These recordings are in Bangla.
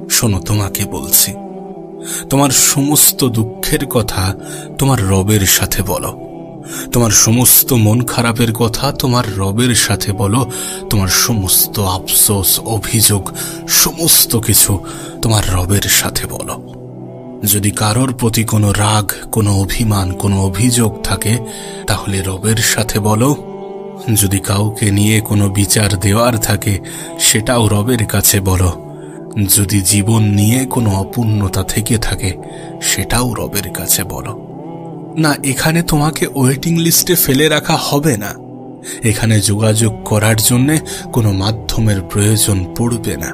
শোনো, তোমাকে বলছি, তোমার সমস্ত দুঃখের কথা তোমার রবের সাথে বলো। তোমার সমস্ত মন খারাপের কথা তোমার রবের সাথে বলো। তোমার সমস্ত আফসোস, অভিযোগ, সমস্ত কিছু তোমার রবের সাথে বলো। যদি কারোর প্রতি কোনো রাগ, কোনো অভিমান, কোনো অভিযোগ থাকে, তাহলে রবের সাথে বলো। যদি কাউকে নিয়ে কোনো বিচার দেওয়ার থাকে, সেটাও রবের কাছে বলো। যদি জীবন নিয়ে কোনো অপূর্ণতা থেকে থাকে, সেটাও রবের কাছে বলো। না, এখানে তোমাকে ওয়েটিং লিস্টে ফেলে রাখা হবে না। এখানে যোগাযোগ করার জন্য কোনো মাধ্যমের প্রয়োজন পড়বে না।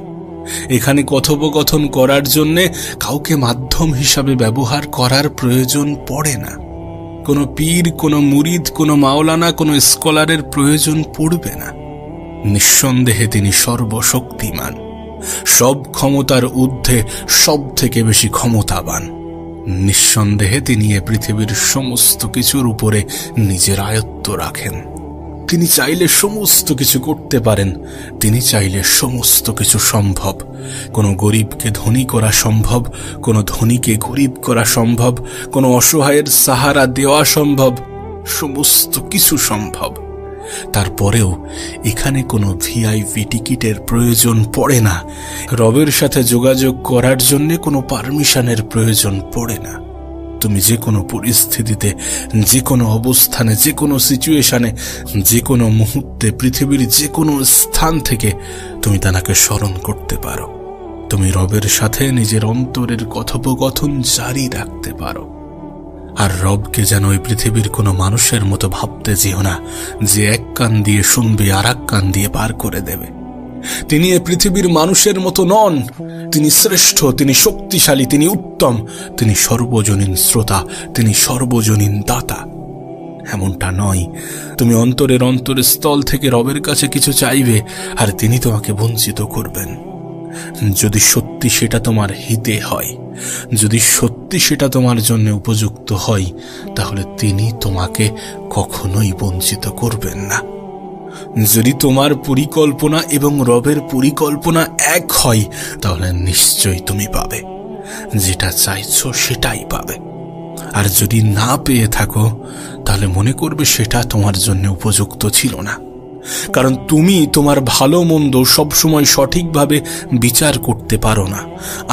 এখানে কথোপকথন করার জন্য কাউকে মাধ্যম হিসাবে ব্যবহার করার প্রয়োজন পড়ে না। কোনো পীর, কোনো মুরিদ, কোনো মাওলানা, কোনো স্কলারের প্রয়োজন পড়বে না। নিঃসন্দেহে তিনি সর্বশক্তিমান, সব ক্ষমতার ঊর্ধ্বে সব থেকে বেশি ক্ষমতাবান। নিঃসন্দেহে তিনি এ পৃথিবীর সমস্ত কিছুর উপরে নিজের আয়ত্ত রাখেন। তিনি চাইলে সমস্ত কিছু করতে পারেন। তিনি চাইলে সমস্ত কিছু সম্ভব। কোনো গরিবকে ধনী করা সম্ভব, কোনো ধনীকে গরিব করা সম্ভব, কোনো অসহায়ের সাহারা দেওয়া সম্ভব, সমস্ত কিছু সম্ভব। তারপরেও এখানে কোনো ভিআইপি টিকিটের প্রয়োজন পড়ে না। রবের সাথে যোগাযোগ করার জন্য কোনো পারমিশনের প্রয়োজন পড়ে না। তুমি যে কোনো পরিস্থিতিতে, যে কোনো অবস্থানে, যে কোনো সিচুয়েশনে, যে কোনো মুহূর্তে, পৃথিবীর যে কোনো স্থান থেকে তুমি তাকে স্মরণ করতে পারো। তুমি রবের সাথে নিজের অন্তরের কথোপকথন জারি রাখতে পারো। আর রবকে যেন ওই পৃথিবীর কোনো মানুষের মতো ভাবতে যেও না, যে এক কান দিয়ে শুনবে আর এক কান দিয়ে পার করে দেবে। তিনি এ পৃথিবীর মানুষের মতো নন। তিনি শ্রেষ্ঠ, তিনি শক্তিশালী, তিনি উত্তম, তিনি সর্বজনীন শ্রোতা, তিনি সর্বজনীন দাতা। এমনটা নয় তুমি অন্তরের স্থল থেকে রবের কাছে কিছু চাইবে আর তিনি তোমাকে বঞ্চিত করবেন। যদি সত্যি সেটা তোমার হিতে হয়, যদি সত্যি সেটা তোমার জন্য উপযুক্ত হয়, তাহলে তিনি তোমাকে কখনোই বঞ্চিত করবেন না। যদি তোমার পরিকল্পনা এবং রবের পরিকল্পনা এক হয়, তাহলে নিশ্চয়ই তুমি পাবে। যেটা চাইছো সেটাই পাবে। আর যদি না পেয়ে থাকো, তাহলে মনে করবে সেটা তোমার জন্য উপযুক্ত ছিল না। কারণ তুমি তোমার ভালো মন্দ সবসময় সঠিকভাবে বিচার করতে পারো না।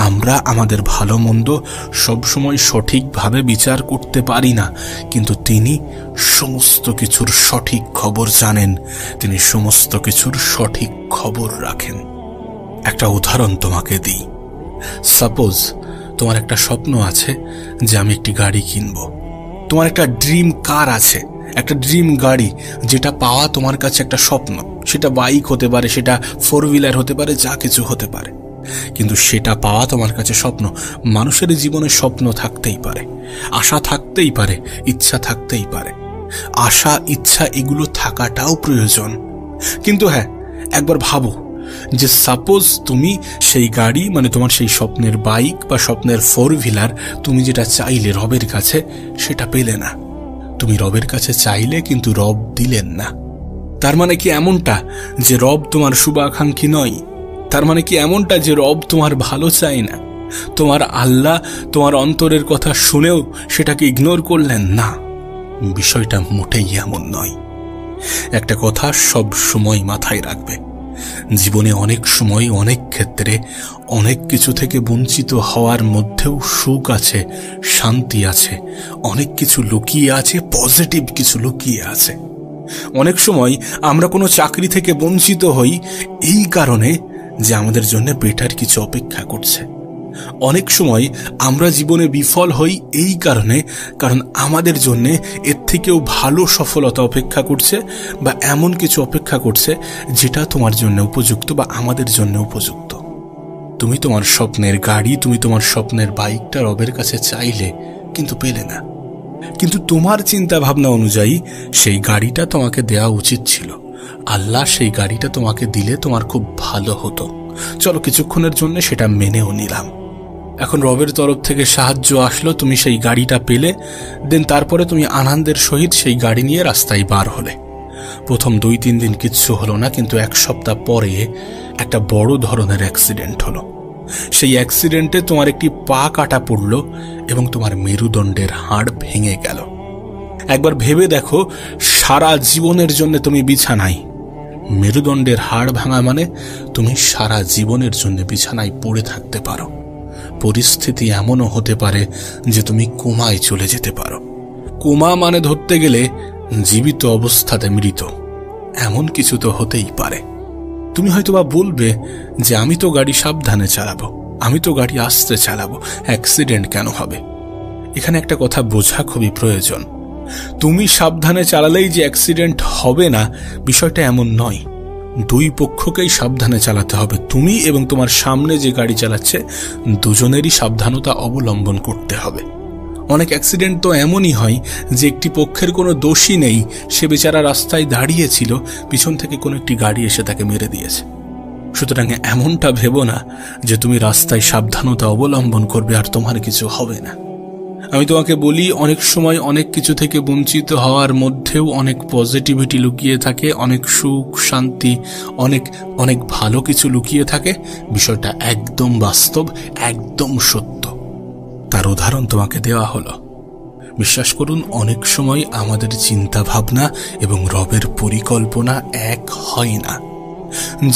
আমরা আমাদের ভালো মন্দ সবসময় সঠিকভাবে বিচার করতে পারি না, কিন্তু তিনি সমস্ত কিছুর সঠিক খবর জানেন। তিনি সমস্ত কিছুর সঠিক খবর রাখেন। একটা উদাহরণ তোমাকে দিই। সাপোজ তোমার একটা স্বপ্ন আছে যে আমি একটি গাড়ি কিনব। তোমার একটা ড্রিম কার আছে, একটা ড্রিম গাড়ি, যেটা পাওয়া তোমার কাছে একটা স্বপ্ন। সেটা বাইক হতে পারে, সেটা 4 হুইলার হতে পারে, যা কিছু হতে পারে, কিন্তু সেটা পাওয়া তোমার কাছে স্বপ্ন। মানুষের জীবনে স্বপ্ন থাকতেই পারে, আশা থাকতেই পারে, ইচ্ছা থাকতেই পারে। আশা, ইচ্ছা এগুলো থাকাটাও প্রয়োজন। কিন্তু হ্যাঁ, একবার ভাবো যে সাপোজ তুমি সেই গাড়ি, মানে তোমার সেই স্বপ্নের বাইক বা স্বপ্নের 4 হুইলার, তুমি যেটা চাইলে রবের কাছে, সেটা পেলে না। তুমি রবের কাছে চাইলে কিন্তু রব দিলেন না। তার মানে কি এমনটা যে রব তোমার শুভাকাঙ্ক্ষী নয়? তার মানে কি এমনটা যে রব তোমার ভালো চায় না? তোমার আল্লাহ তোমার অন্তরের কথা শুনেও সেটাকে ইগনোর করলেন না? বিষয়টা মোটেই এমন নয়। একটা কথা সব সময় মাথায় রাখবে, জীবনে অনেক সময়, অনেক ক্ষেত্রে, অনেক কিছু থেকে বঞ্চিত হওয়ার মধ্যেও সুখ আছে, শান্তি আছে, অনেক কিছু লুকিয়ে আছে, পজিটিভ কিছু লুকিয়ে আছে। অনেক সময় আমরা কোনো চাকরি থেকে বঞ্চিত হই এই কারণে যে আমাদের জন্য বেটার কিছু অপেক্ষা করছে। অনেক সময় আমরা জীবনে বিফল হই এই কারণে, কারণ আমাদের জন্য এর থেকেও ভালো সফলতা অপেক্ষা করছে, বা এমন কিছু অপেক্ষা করছে যেটা তোমার জন্য উপযুক্ত বা আমাদের জন্য উপযুক্ত। তুমি তোমার স্বপ্নের গাড়ি, তুমি তোমার স্বপ্নের বাইকটা রবের কাছে চাইলে, কিন্তু পেলে না। কিন্তু তোমার চিন্তা ভাবনা অনুযায়ী সেই গাড়িটা তোমাকে দেওয়া উচিত ছিল। আল্লাহ সেই গাড়িটা তোমাকে দিলে তোমার খুব ভালো হতো। চলো কিছুক্ষণের জন্য সেটা মেনেও নিলাম। এখন রবের তরফ থেকে সাহায্য আসলো, তুমি সেই গাড়িটা পেলে। দেন তারপরে তুমি আনন্দের সহিত সেই গাড়ি নিয়ে রাস্তায় বার হলে। প্রথম 2-3 দিন কিচ্ছু হলো না, কিন্তু 1 সপ্তাহ পরে একটা বড় ধরনের অ্যাক্সিডেন্ট হলো। সেই অ্যাক্সিডেন্টে তোমার একটি পা কাটা পড়ল এবং তোমার মেরুদণ্ডের হাড় ভেঙে গেল। একবার ভেবে দেখো, সারা জীবনের জন্য তুমি বিছানায়। মেরুদণ্ডের হাড় ভাঙা মানে তুমি সারা জীবনের জন্য বিছানায় পড়ে থাকতে পারো। পরিস্থিতি এমনও হতে পারে যে তুমি কোমায় চলে যেতে পারো। কোমা মানে ধরতে গেলে জীবিত অবস্থাতে মৃত, এমন কিছু তো হতেই পারে। তুমি হয়তোবা বলবে যে আমি তো গাড়ি সাবধানে চালাবো, আমি তো গাড়ি আস্তে চালাবো, অ্যাক্সিডেন্ট কেন হবে? এখানে একটা কথা বোঝা খুবই প্রয়োজন। তুমি সাবধানে চালালেই যে অ্যাক্সিডেন্ট হবে না, বিষয়টা এমন নয়। দুই পক্ষকেই সাবধানে চালাতে হবে। তুমি এবং তোমার সামনে যে গাড়ি চালাচ্ছে, দুজনেরই সাবধানতা অবলম্বন করতে হবে। অনেক অ্যাক্সিডেন্ট তো এমনই হয় যে একটি পক্ষের কোনো দোষই নেই, সে বেচারা রাস্তায় দাঁড়িয়েছিল, পিছন থেকে কোনো একটি গাড়ি এসে তাকে মেরে দিয়েছে। সুতরাং এমনটা ভেবো না যে তুমি রাস্তায় সাবধানতা অবলম্বন করবে আর তোমার কিছু হবে না। আমি তোমাকে বলি, অনেক সময় অনেক কিছু থেকে বঞ্চিত হওয়ার মধ্যেও অনেক পজিটিভিটি লুকিয়ে থাকে, অনেক সুখ শান্তি, অনেক অনেক ভালো কিছু লুকিয়ে থাকে। বিষয়টা একদম বাস্তব, একদম সত্য। তার উদাহরণ তোমাকে দেওয়া হলো। বিশ্বাস করুন, অনেক সময় আমাদের চিন্তা ভাবনা এবং রবের পরিকল্পনা এক হয় না,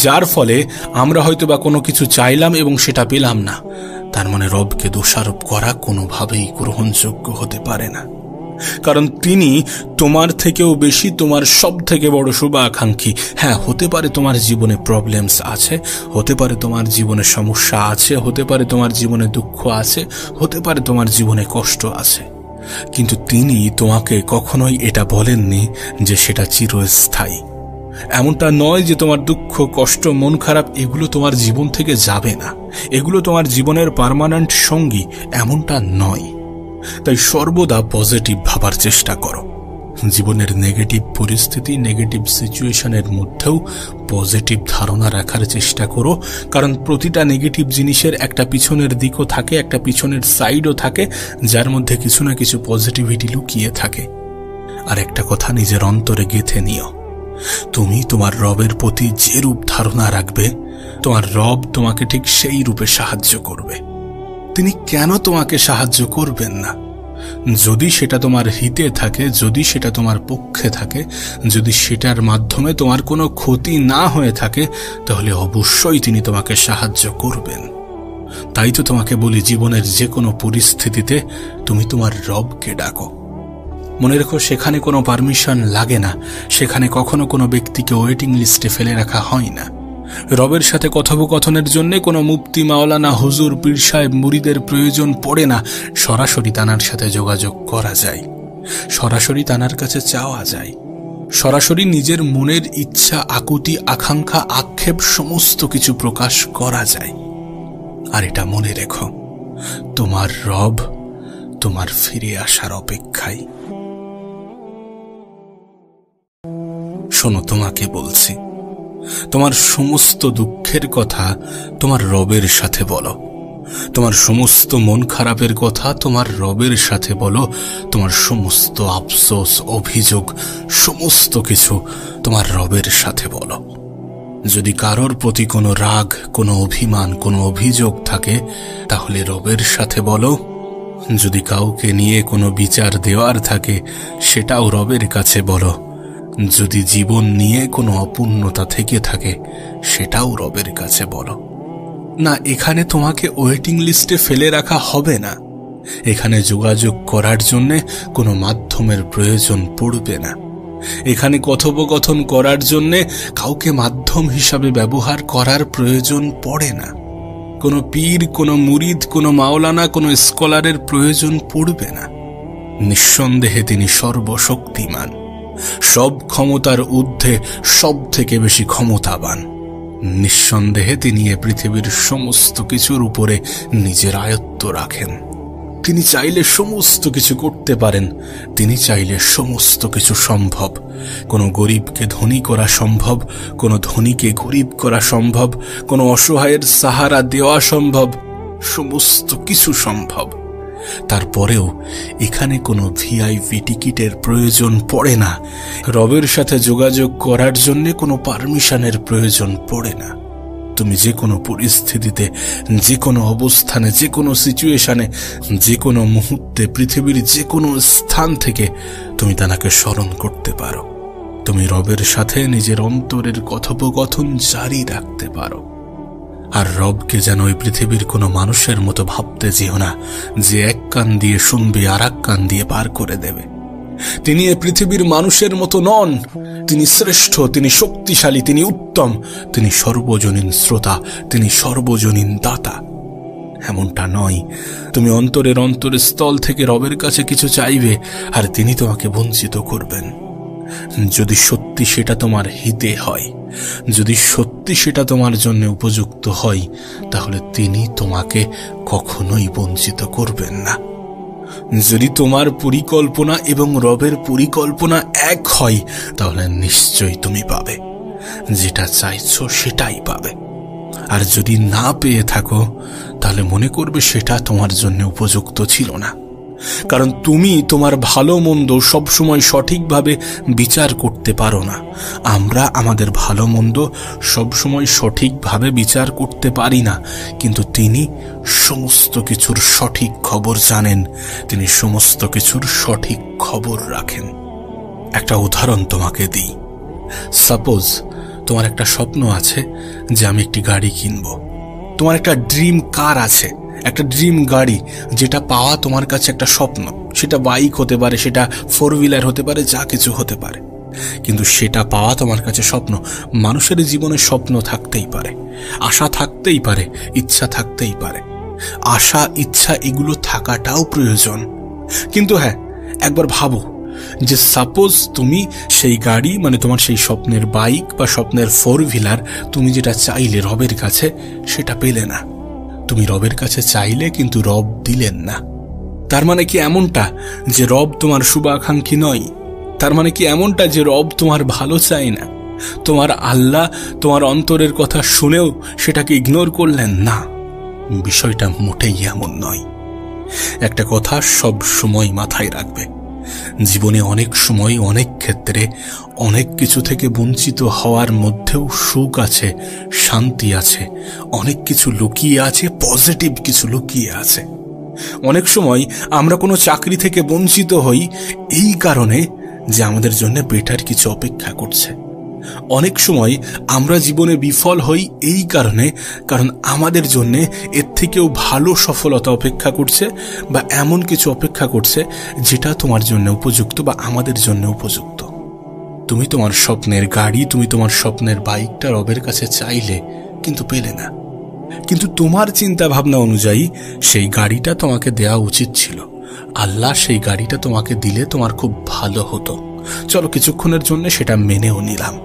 যার ফলে আমরা হয়তোবা কোনো কিছু চাইলাম এবং সেটা পেলাম না। তার মানে রবকে দোষারোপ করা কোনোভাবেই গ্রহণযোগ্য হতে পারে না, কারণ তিনি তোমার থেকেও বেশি তোমার সব থেকে বড় শুভাকাঙ্ক্ষী। হ্যাঁ, হতে পারে তোমার জীবনে প্রবলেমস আছে, হতে পারে তোমার জীবনে সমস্যা আছে, হতে পারে তোমার জীবনে দুঃখ আছে, হতে পারে তোমার জীবনে কষ্ট আছে, কিন্তু তিনি তোমাকে কখনোই এটা বলেননি যে সেটা চিরস্থায়ী। এমনটা নয় যে তোমার দুঃখ কষ্ট মন খারাপ এগুলো তোমার জীবন থেকে যাবে না, এগুলো তোমার জীবনের পার্মানেন্ট সঙ্গী, এমনটা নয়। তাই সর্বদা পজিটিভ ভাবার চেষ্টা করো। জীবনের নেগেটিভ পরিস্থিতি, নেগেটিভ সিচুয়েশনের মধ্যেও পজিটিভ ধারণা রাখার চেষ্টা করো, কারণ প্রতিটা নেগেটিভ জিনিসের একটা পিছনের দিকও থাকে, একটা পিছনের সাইডও থাকে, যার মধ্যে কিছু না কিছু পজিটিভিটি লুকিয়ে থাকে। আর একটা কথা নিজের অন্তরে গেঁথে নিও, তুমি তোমার রবের প্রতি যে রূপ ধারণা রাখবে, তোমার রব তোমাকে ঠিক সেই রূপে সাহায্য করবে। তিনি কেন তোমাকে সাহায্য করবেন না? যদি সেটা তোমার হিতে থাকে, যদি সেটা তোমার পক্ষে থাকে, যদি সেটার মাধ্যমে তোমার কোনো ক্ষতি না হয়ে থাকে, তাহলে অবশ্যই তিনি তোমাকে সাহায্য করবেন। তাই তো তোমাকে বলি, জীবনের যে কোনো পরিস্থিতিতে তুমি তোমার রবকে ডাকো। মনে রেখো, সেখানে কোনো পারমিশন লাগে না, সেখানে কখনো কোনো ব্যক্তিকে ওয়েটিং লিস্টে ফেলে রাখা হয় না। রবের সাথে কথোপকথনের জন্য কোনো মুফতি, মাওলানা, হুজুর, পীর সাহেব, মুরিদের প্রয়োজন পড়ে না। সরাসরি তানার সাথে যোগাযোগ করা যায়, সরাসরি তানার কাছে চাওয়া যায়, সরাসরি নিজের মনের ইচ্ছা, আকুতি, আকাঙ্ক্ষা, আক্ষেপ সমস্ত কিছু প্রকাশ করা যায়। আর এটা মনে রেখো, তোমার রব তোমার ফিরে আসার অপেক্ষায়। শোনো, তোমাকে বলছি, তোমার সমস্ত দুঃখের কথা তোমার রবের সাথে বলো, তোমার সমস্ত মন খারাপের কথা তোমার রবের সাথে বলো, তোমার সমস্ত আফসোস, অভিযোগ, সমস্ত কিছু তোমার রবের সাথে বলো। যদি কারোর প্রতি কোনো রাগ, কোনো অভিমান, কোনো অভিযোগ থাকে, তাহলে রবের সাথে বলো। যদি কাউকে নিয়ে কোনো বিচার দেওয়ার থাকে, সেটাও রবের কাছে বলো। যদি জীবন নিয়ে কোনো অপূর্ণতা থেকে থাকে, সেটাও রবের কাছে বলো। না, এখানে তোমাকে ওয়েটিং লিস্টে ফেলে রাখা হবে না। এখানে যোগাযোগ করার জন্য কোনো মাধ্যমের প্রয়োজন পড়বে না। এখানে কথোপকথন করার জন্য কাউকে মাধ্যম হিসাবে ব্যবহার করার প্রয়োজন পড়ে না। কোনো পীর, কোনো মুরিদ, কোনো মাওলানা, কোনো স্কলারের প্রয়োজন পড়বে না। নিঃসন্দেহে তিনি সর্বশক্তিমান, সব ক্ষমতার ঊর্ধ্বে সব থেকে বেশি ক্ষমতাবান। নিঃসন্দেহে তিনি এ পৃথিবীর সমস্ত কিছুর উপরে নিজের আয়ত্ত রাখেন। তিনি চাইলে সমস্ত কিছু করতে পারেন, তিনি চাইলে সমস্ত কিছু সম্ভব। কোনো গরিবকে ধনী করা সম্ভব, কোনো ধনীকে গরিব করা সম্ভব, কোনো অসহায়ের সাহারা দেওয়া সম্ভব, সমস্ত কিছু সম্ভব। তারপরেও এখানে কোনো ভিআইপি টিকিটের প্রয়োজন পড়ে না। রবের সাথে যোগাযোগ করার জন্য কোনো পারমিশনের প্রয়োজন পড়ে না। তুমি যে কোনো পরিস্থিতিতে, যে কোনো অবস্থানে, যে কোনো সিচুয়েশনে, যে কোনো মুহূর্তে, পৃথিবীর যে কোনো স্থান থেকে তুমি তাকে স্মরণ করতে পারো। তুমি রবের সাথে নিজের অন্তরের কথোপকথন জারি রাখতে পারো। আর রবকে যেন ওই পৃথিবীর কোনো মানুষের মতো ভাবতে যেও না, যে এক কান দিয়ে শুনবে আর এক কান দিয়ে পার করে দেবে। তিনি এই পৃথিবীর মানুষের মতো নন। তিনি শ্রেষ্ঠ, তিনি শক্তিশালী, তিনি উত্তম, তিনি সর্বজনীন শ্রোতা, তিনি সর্বজনীন দাতা। এমনটা নয় তুমি অন্তরের স্থল থেকে রবের কাছে কিছু চাইবে আর তিনি তোমাকে বঞ্চিত করবেন। যদি সত্যি সেটা তোমার হিতে হয়, যদি সত্যি সেটা তোমার জন্য উপযুক্ত হয়, তাহলে তিনি তোমাকে কখনোই বঞ্চিত করবেন না। যদি তোমার পরিকল্পনা এবং রবের পরিকল্পনা এক হয়, তাহলে নিশ্চয়ই তুমি পাবে, যেটা চাইছো সেটাই পাবে। আর যদি না পেয়ে থাকো, তাহলে মনে করবে সেটা তোমার জন্য উপযুক্ত ছিল না। কারণ তুমি তোমার ভালো মন্দ সবসময় সঠিকভাবে বিচার করতে পারো না। আমরা আমাদের ভালো মন্দ সবসময় সঠিকভাবে বিচার করতে পারি না, কিন্তু তিনি সমস্ত কিছুর সঠিক খবর জানেন, তিনি সমস্ত কিছুর সঠিক খবর রাখেন। একটা উদাহরণ তোমাকে দিই। সাপোজ তোমার একটা স্বপ্ন আছে যে আমি একটি গাড়ি কিনবো। তোমার একটা ড্রিম কার আছে, একটা ড্রিম গাড়ি, যেটা পাওয়া তোমার কাছে একটা স্বপ্ন। সেটা বাইক হতে পারে, সেটা 4 হুইলার হতে পারে, যা কিছু হতে পারে, কিন্তু সেটা পাওয়া তোমার কাছে স্বপ্ন। মানুষের জীবনে স্বপ্ন থাকতেই পারে, আশা থাকতেই পারে, ইচ্ছা থাকতেই পারে। আশা, ইচ্ছা এগুলো থাকাটাও প্রয়োজন। কিন্তু হ্যাঁ, একবার ভাবো যে সাপোজ তুমি সেই গাড়ি, মানে তোমার সেই স্বপ্নের বাইক বা স্বপ্নের 4 হুইলার, তুমি যেটা চাইলে রবের কাছে, সেটা পেলে না। তুমি রবের কাছে চাইলে কিন্তু রব দিলেন না। তার মানে কি এমনটা যে রব তোমার শুভাকাঙ্ক্ষী নয়? তার মানে কি এমনটা যে রব তোমার ভালো চায় না? তোমার আল্লাহ তোমার অন্তরের কথা শুনেও সেটাকে ইগনোর করলেন না? বিষয়টা মোটেই এমন নয়। একটা কথা সব সময় মাথায় রাখবে, জীবনে অনেক সময়, অনেক ক্ষেত্রে, অনেক কিছু থেকে বঞ্চিত হওয়ার মধ্যেও সুখ আছে, শান্তি আছে, অনেক কিছু লুকিয়ে আছে, পজিটিভ কিছু লুকিয়ে আছে। অনেক সময় আমরা কোনো চাকরি থেকে বঞ্চিত হই এই কারণে যে আমাদের জন্য বেটার কিছু অপেক্ষা করছে। অনেক সময় আমরা জীবনে বিফল হই এই কারণে, কারণ আমাদের জন্য এর থেকেও ভালো সফলতা অপেক্ষা করছে, বা এমন কিছু অপেক্ষা করছে যেটা তোমার জন্য উপযুক্ত বা আমাদের জন্য উপযুক্ত। তুমি তোমার স্বপ্নের গাড়ি, তুমি তোমার স্বপ্নের বাইকটা রবের কাছে চাইলে, কিন্তু পেলে না। কিন্তু তোমার চিন্তা ভাবনা অনুযায়ী সেই গাড়িটা তোমাকে দেওয়া উচিত ছিল। আল্লাহ সেই গাড়িটা তোমাকে দিলে তোমার খুব ভালো হতো। চলো কিছুক্ষণের জন্য সেটা মেনেও নিলাম।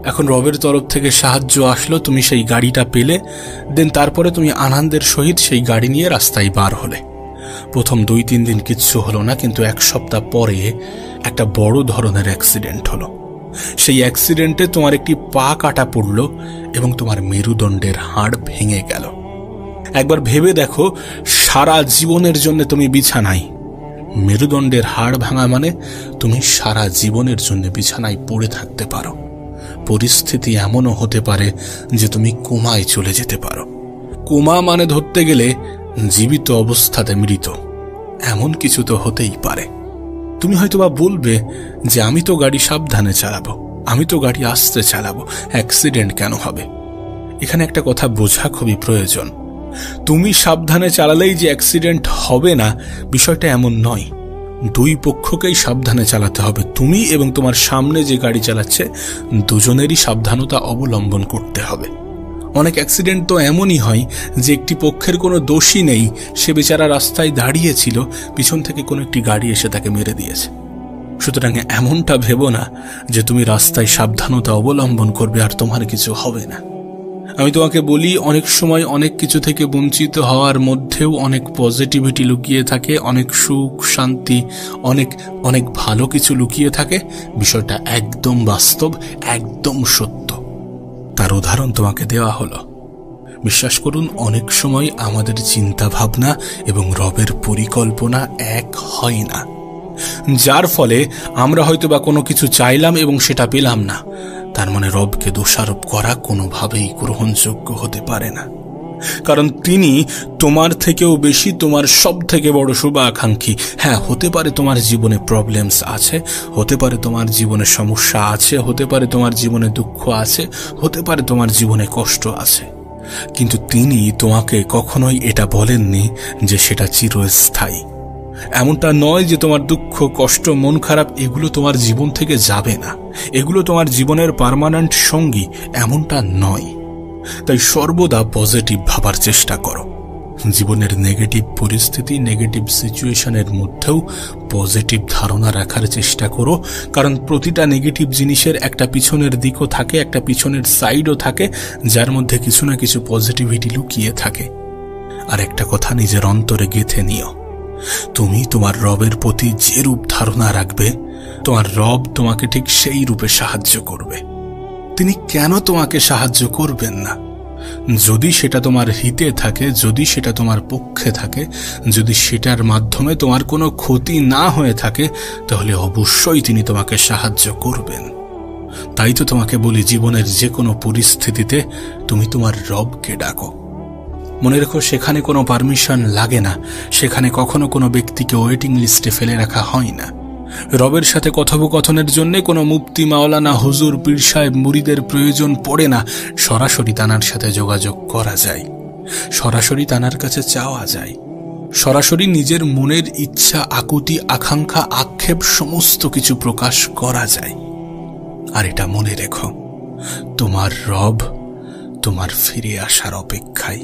এখন রবের তরফ থেকে সাহায্য আসলো, তুমি সেই গাড়িটা পেলে, দেন তারপরে তুমি আনন্দের সহিত সেই গাড়ি নিয়ে রাস্তায় বার হলে। প্রথম 2-3 দিন কিচ্ছু হলো না, কিন্তু 1 সপ্তাহ পরে একটা বড় ধরনের অ্যাক্সিডেন্ট হলো। সেই অ্যাক্সিডেন্টে তোমার একটি পা কাটা পড়লো এবং তোমার মেরুদণ্ডের হাড় ভেঙে গেল। একবার ভেবে দেখো, সারা জীবনের জন্য তুমি বিছানায়। মেরুদণ্ডের হাড় ভাঙা মানে তুমি সারা জীবনের জন্য বিছানায় পড়ে থাকতে পারো। পরিস্থিতি এমনও হতে পারে যে তুমি কোমায় চলে যেতে পারো। কোমা মানে ধরতে গেলে জীবিত অবস্থাতে মৃত, এমন কিছু তো হতেই পারে। তুমি হয়তোবা বলবে যে আমি তো গাড়ি সাবধানে চালাবো, আমি তো গাড়ি আস্তে চালাবো, অ্যাক্সিডেন্ট কেন হবে? এখানে একটা কথা বোঝা খুবই প্রয়োজন। তুমি সাবধানে চালালেই যে অ্যাক্সিডেন্ট হবে না, বিষয়টা এমন নয়। 2 পক্ষকেই সাবধানে চালাতে হবে। তুমি এবং তোমার সামনে যে গাড়ি চালাচ্ছে, দুজনেরই সাবধানতা অবলম্বন করতে হবে। অনেক অ্যাক্সিডেন্ট তো এমনই হয় যে একটি পক্ষের কোনো দোষই নেই, সে বেচারা রাস্তায় দাঁড়িয়েছিল, পিছন থেকে কোনো একটি গাড়ি এসে তাকে মেরে দিয়েছে। সুতরাং এমনটা ভেবো না যে তুমি রাস্তায় সাবধানতা অবলম্বন করবে আর তোমার কিছু হবে না। আমি তোমাকে বলি, অনেক সময় অনেক কিছু থেকে বঞ্চিত হওয়ার মধ্যেও অনেক পজিটিভিটি লুকিয়ে থাকে, অনেক সুখ, শান্তি, অনেক অনেক ভালো কিছু লুকিয়ে থাকে। বিষয়টা একদম বাস্তব, একদম সত্য। তার উদাহরণ তোমাকে দেওয়া হলো। বিশ্বাস করুন, অনেক সময় আমাদের চিন্তা ভাবনা এবং রবের পরিকল্পনা এক হয় না, যার ফলে আমরা হয়তো বা কোনো কিছু চাইলাম এবং সেটা পেলাম না। তার মানে রবকে দোষারোপ করা কোনোভাবেই গ্রহণযোগ্য হতে পারে না, কারণ তিনি তোমার থেকেও বেশি তোমার সব থেকে বড় শুভাকাঙ্ক্ষী। হ্যাঁ, হতে পারে তোমার জীবনে প্রবলেমস আছে, হতে পারে তোমার জীবনে সমস্যা আছে, হতে পারে তোমার জীবনে দুঃখ আছে, হতে পারে তোমার জীবনে কষ্ট আছে, কিন্তু তিনি তোমাকে কখনোই এটা বলেননি যে সেটা চিরস্থায়ী। এমনটা নয় যে তোমার দুঃখ, কষ্ট, মন খারাপ এগুলো তোমার জীবন থেকে যাবে না, এগুলো তোমার জীবনের পার্মানেন্ট সঙ্গী, এমনটা নয়। তাই সর্বদা পজিটিভ ভাবার চেষ্টা করো। জীবনের নেগেটিভ পরিস্থিতি, নেগেটিভ সিচুয়েশনের মধ্যেও পজিটিভ ধারণা রাখার চেষ্টা করো, কারণ প্রতিটা নেগেটিভ জিনিসের একটা পিছনের দিকও থাকে, একটা পিছনের সাইডও থাকে, যার মধ্যে কিছু না কিছু পজিটিভিটি লুকিয়ে থাকে। আর একটা কথা নিজের অন্তরে গেঁথে নিও, তুমি তোমার রবের প্রতি যে রূপ ধারণা রাখবে, তোমার রব তোমাকে ঠিক সেই রূপে সাহায্য করবে। তিনি কেন তোমাকে সাহায্য করবেন না? যদি সেটা তোমার হিতে থাকে, যদি সেটা তোমার পক্ষে থাকে, যদি সেটার মাধ্যমে তোমার কোনো ক্ষতি না হয়ে থাকে, তাহলে অবশ্যই তিনি তোমাকে সাহায্য করবেন। তাই তো তোমাকে বলি, জীবনের যে কোনো পরিস্থিতিতে তুমি তোমার রবকে ডাকো। মনে রেখো, সেখানে কোনো পারমিশন লাগে না, সেখানে কখনো কোনো ব্যক্তিকে ওয়েটিং লিস্টে ফেলে রাখা হয় না। রবের সাথে কথোপকথনের জন্য কোনো মুফতি, মাওলানা, হুজুর, পীর সাহেব, মুরিদের প্রয়োজন পড়ে না। সরাসরি তানার সাথে যোগাযোগ করা যায়, সরাসরি তানার কাছে চাওয়া যায়, সরাসরি নিজের মনের ইচ্ছা, আকুতি, আকাঙ্ক্ষা, আক্ষেপ সমস্ত কিছু প্রকাশ করা যায়। আর এটা মনে রেখো, তোমার রব তোমার ফিরে আসার অপেক্ষায়।